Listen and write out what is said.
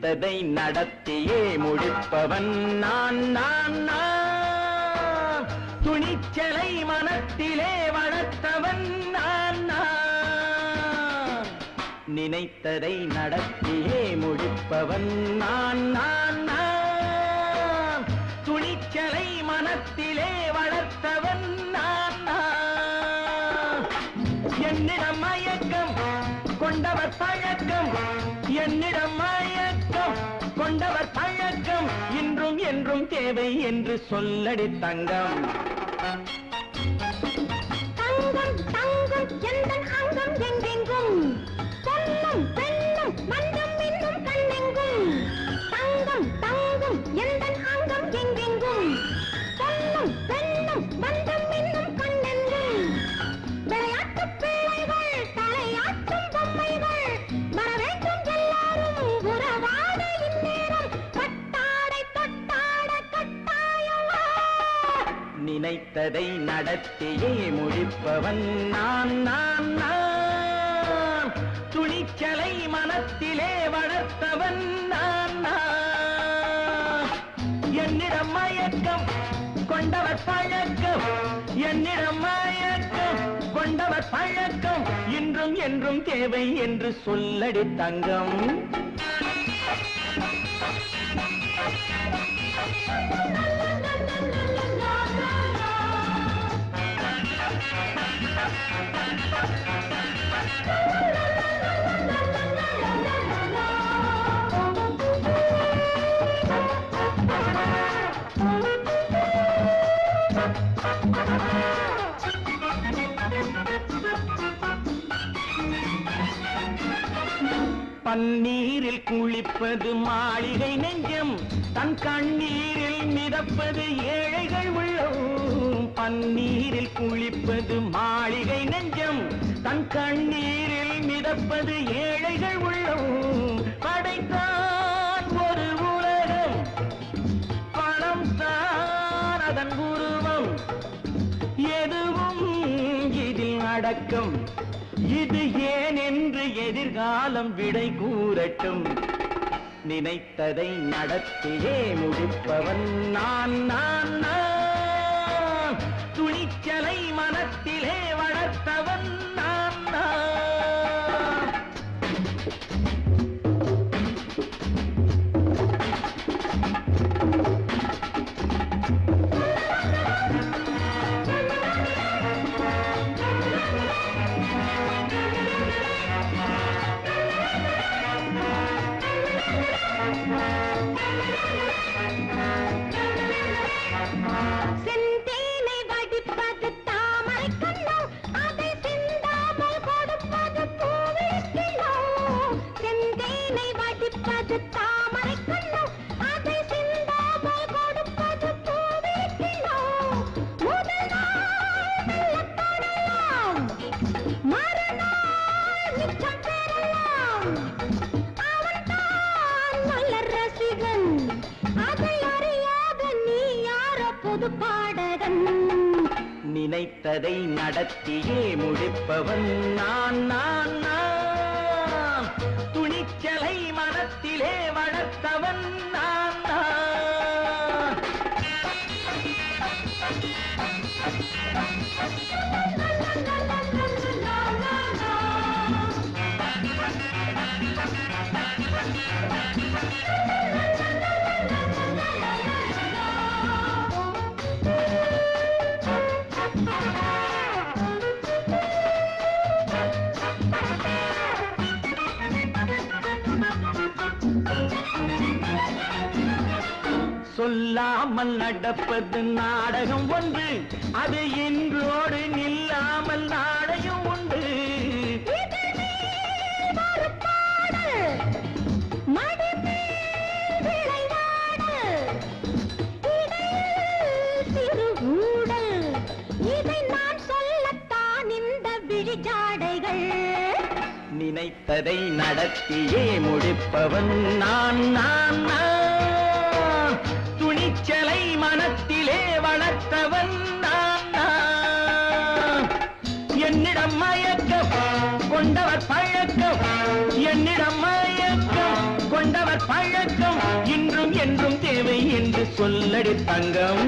நினைத்ததை நடத்தியே முடிப்பவன் நான் நான் நான். துணிச்சலை மனத்திலே வளர்த்தவன் நான் நான். நினைத்ததை நடத்தியே முடிப்பவன் நான் நான் நான். துணிச்சலை மனத்திலே வளர்த்தவன் நான் நான். என்னிடம் மயக்கம் கொண்டவர் பழக்கம், என்னிடம் மயக்கம் கொண்டவர் பழக்கம், இன்றும் என்றும் தேவை என்று சொல்லடி தங்கம். தங்கம் தங்கம் எந்தன் அங்கம் எங்கெங்கும், பொன்னும் பெண்ணும் மன்றம் இன்னும் கண்ணெங்கும். தங்கம் தங்கம் எந்தன் அங்கம் எங்கெங்கும், பொன்னும் பெண்ணும் மன்றம் இன்னும் கண்ணெங்கும். விளையாட்டு பிள்ளைகள் தலையாட்டும் பொம்மைகள், வர வேண்டும் எல்லாரும் உறவாட இந்நேரம். கட்டாடை தொட்டாட கட்டாயவா. நினைத்ததை நடத்தியே முடிப்பவன் நான் நான் நான். துணிச்சலை மனத்திலே வளர்த்தவன் நான் நான். என்னிடம் மயக்கம் கொண்டவர் பழக்கம், என்னிடம் மயக்கம் கொண்டவர் பழக்கம், இன்றும் என்றும் தேவை என்று சொல்லடி தங்கம். பன்னீரில் குளிப்பது மாளிகை நெஞ்சம், தன் கண்ணீரில் மிதப்பது ஏழைகள் உள்ளம். பன்னீரில் குளிப்பது மாளிகை நெஞ்சம், தன் கண்ணீரில் மிதப்பது ஏழைகள் உள்ளம். படைத்தான் ஒரு உலகம், பணம் தான் அதன் உருவம், எதுவும் இதில் அடக்கம். இது ஏன் என்று எதிர்காலம் விடை கூறட்டும். நினைத்ததை நடத்தியே முடிப்பவன் நான் நான் நான். துணிச்சலை மனத்திலே வளர்த்தவன் நான் நான். செந்தேனை வடிப்பது தாமரை கண்ணோ, அதை சிந்தாமல் கொடுப்பது பூவிக்கிலோ. செந்தேனை வடிப்பது தாமரை கண்ணோ, அதை சிந்தாமல் கொடுப்பது பூவிக்கிலோ. முதல் நாள் மெல்லத் தொடலாம், மறுநாள் மிச்சம் பெறலாம். அவன்தான் மலர் ரசிகன், அதை அறியாத நீ யாரோ புது பாடகன். நினைத்ததை நடத்தியே முடிப்பவன் நான் நான் நான். துணிச்சலை மனத்திலே வளர்த்தவன் நான் நான். சொல்லாமல் நடப்பது நாடகம் ஒன்று, அது இன்றோடு நில்லாமல் நாடகம் உண்டு. இதை நான் சொல்லத்தான் இந்த விழிஜாடைகள். நினைத்ததை நடத்தியே முடிப்பவன் நான் நான் நான். துணிச்சலை மனத்திலே வளர்த்தவன் நான் நான். என்னிடம் மயக்கம் கொண்டவர் பழக்கம், என்னிடம் மயக்கம் கொண்டவர் பழக்கம். சொல்லடி தங்கம்